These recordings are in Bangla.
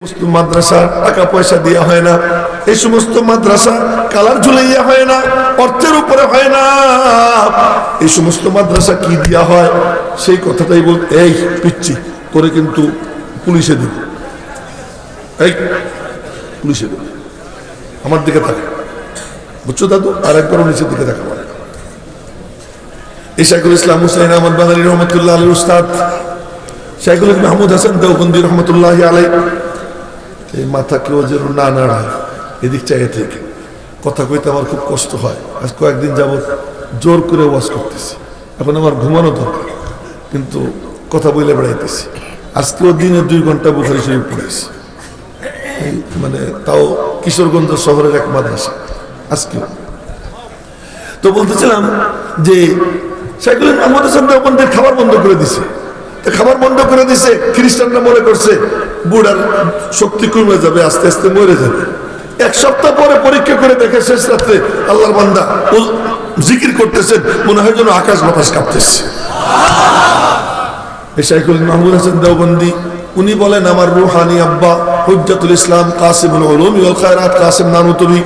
সমস্ত মাদ্রাসা টাকা পয়সা দেওয়া হয় না, এই সমস্ত মাদ্রাসা কালার ঝুলাইয়া হয় না, অর্থের উপরে হয় না। এই সমস্ত মাদ্রাসা কি দেওয়া হয় সেই কথাটাই বল। এই পিচ্ছি করে কিন্তু পুলিশে দেব, এই পুলিশে দেব, আমার দিকে থাকে, বুঝছো দাদু? আর একবার নিচের দিকে দেখা হয়। এই শাইখুল ইসলাম হুসাইন আহমদ বাঙালি রহমতুল্লাহ আলীর উস্তাদ শাইখুল মাহমুদ হাসান দেওবন্দি রহমতুল্লাহ আলাই, এই মাথা কেউ যেন না নাড়ায় এদিক চাইয়ে থেকে কথা কইতে আমার খুব কষ্ট হয়। আজ কয়েকদিন যাবৎ জোর করে ওয়াজ করতেছি, এখন আমার ঘুমানো দরকার কিন্তু কথা বলে বেড়াইতেছি। আজকেও দিনে 2 ঘন্টা বুখারী শরীফ পড়েছি, মানে তাও কিশোরগঞ্জ শহরের এক মাদ্রাসা। আজকেও তো বলতেছিলাম যে শাইখুল মাহমুদ হাসান দেওবন্দির খাবার বন্ধ করে দিছে। খাবার বন্ধ করে দিছে, খ্রিস্টানরা মনে করছে বুড়ার শক্তি কমে যাবে, আস্তে আস্তে মরে যাবে। 1 সপ্তাহ পরে পরীক্ষা করে দেখে শেষ রাত্রে আল্লাহর বান্দা জিকির করতেছেন, মনে হয় যেন আকাশ বাতাস কাঁপতেছে। শাইখুল মাহমুদ হাসান দেওবন্দি উনি বলেন, আমার রুহানি আব্বা হুজ্জাতুল ইসলাম কাসিমুল উলুম ওয়াল খায়রাত কাসিম নানুতুবি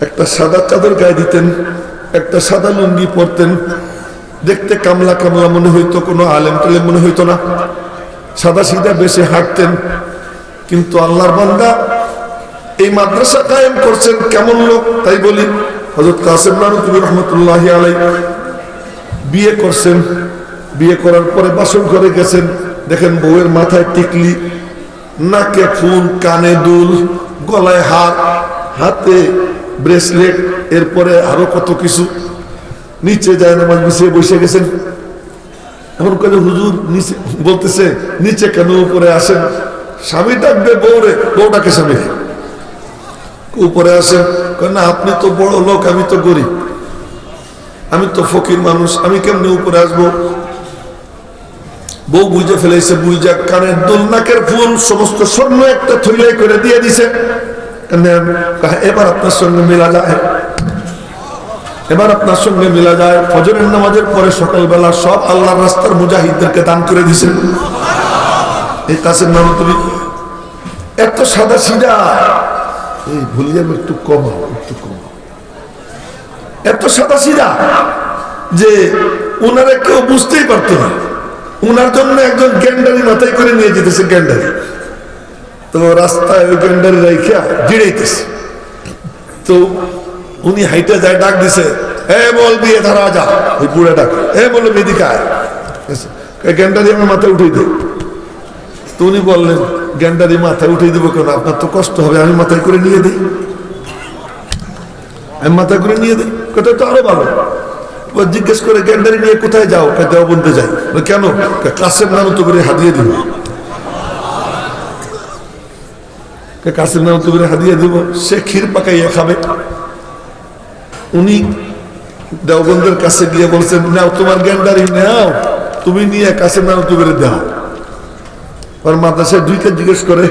একটা সাদা চাদর গায়ে দিতেন, একটা সাদা লুঙ্গি পরতেন, দেখতে কামলা কামলা মনে হইতো, কোনো আলেম টালেম মনে হইতো না, সাদা সিধা বেশি হাঁটতেন। কিন্তু আল্লাহর বান্দা এই মাদ্রাসা কায়েম করছেন কেমন লোক তাই বলি। হযরত কাসিম নানুতুবি রহমতুল্লাহ আলাই বিয়ে করছেন, বিয়ে করার পরে বাসর ঘরে গেছেন, দেখেন বউয়ের মাথায় টিকলি, নাকে ফুল, কানে দুল, গলায় হার, হাতে ব্রেসলেট, এরপরে আরো কত কিছু। নিচে যায় নামাজ বিছিয়ে বসে গেছেন। এখন কাজে হুজুর নিচে, বলতেছে নিচে কেন উপরে আসেন? স্বামী ডাকবে বউরে, বউটাকে স্বামী উপরে আসেন। না আপনি তো বড় লোক, আমি তো গরিব, আমি তো ফকির মানুষ, আমি কেমনে উপরে আসবো? বউ বুঝে ফেলেছে, বুঝা কানের দুল, নাকের ফুল সমস্ত স্বর্ণ একটা থইলাই করে দিয়ে দিছে। এবার আপনার সঙ্গে মেলা যায়, এবার আপনার সঙ্গে মিলা যায়। ফজরের নামাজের পরে সকালবেলা সব আল্লাহর রাস্তার মুজাহিদদেরকে দান করে দিয়েছেন। এই কাসিম নানুতুবি এত সাদা সিধা, এই ভলিউম একটু কমাও, একটু কমাও, এত সাদা সিধা যে ওনারা কেউ বুঝতেই পারতো না। ওনার জন্য একজন গ্যান্ডারি মাথায় করে নিয়ে যেতেছে, গ্যান্ডারি। তো রাস্তায় ওই গ্যান্ডারি রাইখা জিড়াইতেছে। তো উনি হাইটে যায়, ডাক দিছে, এ বলবি এধারা যা, ওই বুড়া ডাক, এ বলবি এদিকে আয়, গ্যান্ডারি আমার মাথায় উঠিয়ে দে। তো উনি বললেন, গ্যান্ডারি মাথায় উঠিয়ে দেবো কেন? আপনার তো কষ্ট হবে, আমি মাথায় করে নিয়ে দিই, আমি মাথায় করে নিয়ে দিই। কথা তো আরো ভালো। জিজ্ঞেস করে গ্যান্ডারি নিয়ে কোথায় যাও? দেওবন্দে যাই। কেন? কাসিম নানুতুবির হাদিয়ে দিব, কাসিম নানুতুবির হাদিয়ে দিব, সে ক্ষীর পাকাইয়া খাবে। উনি দেওবন্দের কাছে গিয়ে বলছেন, নাও তোমার গ্যান্ডারি নাও, তুমি নিয়ে কাসিম নানুতুবির দাও। আর মাদ্রাসায় 2কে জিজ্ঞেস করে,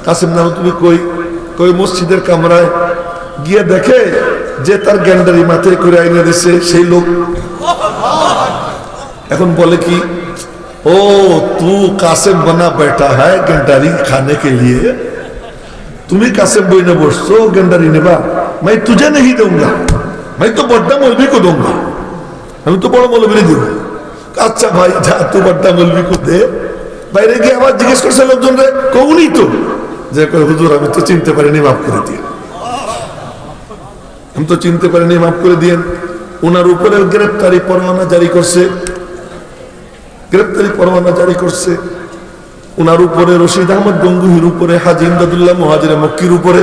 কাসিম নানুতুবি কই? কই মসজিদের কামরায়। গিয়ে দেখে যে তার গ্যান্ডারি মাথায় করে আইনে দিছে সেই লোক। এখন বলে কি, ও তু কাসিম বনা बैठा है গ্যান্ডারি খানে কে লিয়ে, তুমি কাসিম বইনে বসছো গ্যান্ডারি নেবা, मैं तुझे नहीं दूंगा, मैं तो बड्डा मौलवी को दूंगा, আমি তো বড় মৌলবী দিব। আচ্ছা ভাই যা, তুই বড্ডা মৌলবী को দে। বাইরে গিয়ে আবার জিজ্ঞেস করছে লোকজন রে, কৌনি তো, যে হুজুর আমি তো চিনতে পারিনি, মাফ করে দিয়ে, আমি তো চিনতে পারিনি, মাফ করে দিয়েন। ওনার উপরে গ্রেপ্তারি পরোয়ানা জারি করছে, গ্রেপ্তারি পরোয়ানা জারি করছে। ওনার উপরে রশিদ আহমদ গঙ্গুহির উপরে, হাজী ইমদাদুল্লাহ মুহাজিরে মক্কির উপরে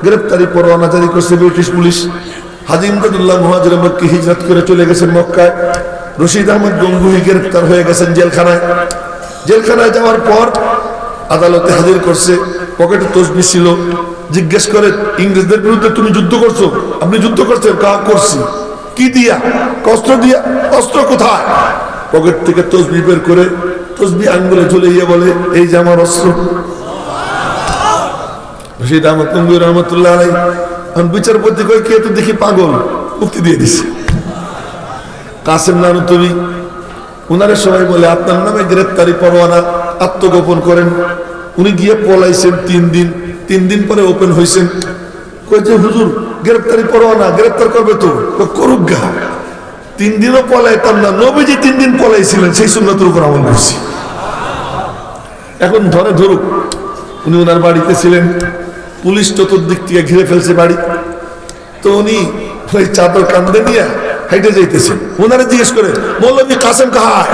গ্রেপ্তারি পরোয়ানা জারি করছে ব্রিটিশ পুলিশ। হাজী ইমদাদুল্লাহ মুহাজিরে মক্কি হিজরত করে চলে গেছেন মক্কায়। রশিদ আহমদ গঙ্গুহি গ্রেপ্তার হয়ে গেছেন জেলখানায়। জেলখানায় যাওয়ার পর আদালতে হাজির করছে, পকেটে তসবিহ ছিল। জিজ্ঞেস করে, ইংরেজদের বিরুদ্ধে তুমি যুদ্ধ করছো? আপনি যুদ্ধ করছেন? কাহা করছি। কি দিয়া? অস্ত্র দিয়া। অস্ত্র কোথায়? পকেট থেকে তসবিহ বের করে তসবিহ আঙ্গুলে ঝুলিয়ে বলে, এই যে আমার অস্ত্র। রশিদ আহমদ গঙ্গুহি রহমতুল্লাহ আলাইহি, এখন বিচারপতি কয় কে তো দেখি পাগল, মুক্তি দিয়ে দিছে। কাসিম নানুতুবি ওনারা সবাই বলে, আপনার নামে গ্রেপ্তারি পরোয়ানা, আত্মগোপন করেন। উনি গিয়ে পলাইছেন 3 দিন পরে ওপেন হয়েছেন। কই যে হুজুর গ্রেফতারি পরোয়ানা গ্রেফতার করবে তো, করুক গা। 3 দিনও পলাইতাম না, নবীজি 3 দিন পলাইছিলেন, সেই সুন্নতের উপর আমল করছি। এখন ধরুক, উনি ওনার বাড়িতে ছিলেন, পুলিশ চতুর্দিক থেকে ঘিরে ফেলছে বাড়ি। তো উনি ওই চাদর কান্দে নিয়ে হাইটে যাইতেছেন। ওনারা জিজ্ঞেস করে, মৌলভী কাসেম কাহায়,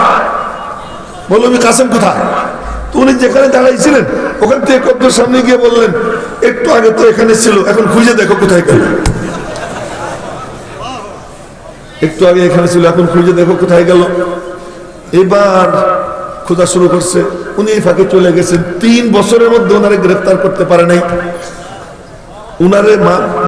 মৌলভী কাসেম কোথায়? তো উনি যেখানে দাঁড়াইছিলেন ওখান থেকে কত সামনে গিয়ে বললেন, একটু আগে তো এখানে ছিল, এখন খুঁজে দেখো কোথায় গেল। একটু আগে এখানে ছিল, এখন খুঁজে দেখো কোথায় গেল। এবার খোঁজা শুরু করছে। উনি এই ফাঁকে চলে গেছেন। 3 বছরের মধ্যে ওনারে গ্রেফতার করতে পারে নাই। উনারে মা